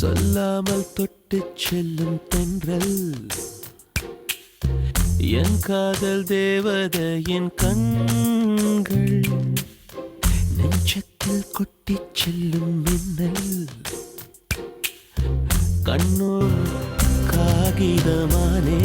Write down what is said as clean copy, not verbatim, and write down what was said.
சொல்லாமல் தொட்டுச் செல்லும் தென்றல் என் காதல் தேவதையின் கண்கள் நெஞ்சத்தில் கொட்டிச் செல்லும் மின்னல் கண்ணோ காகிதமானே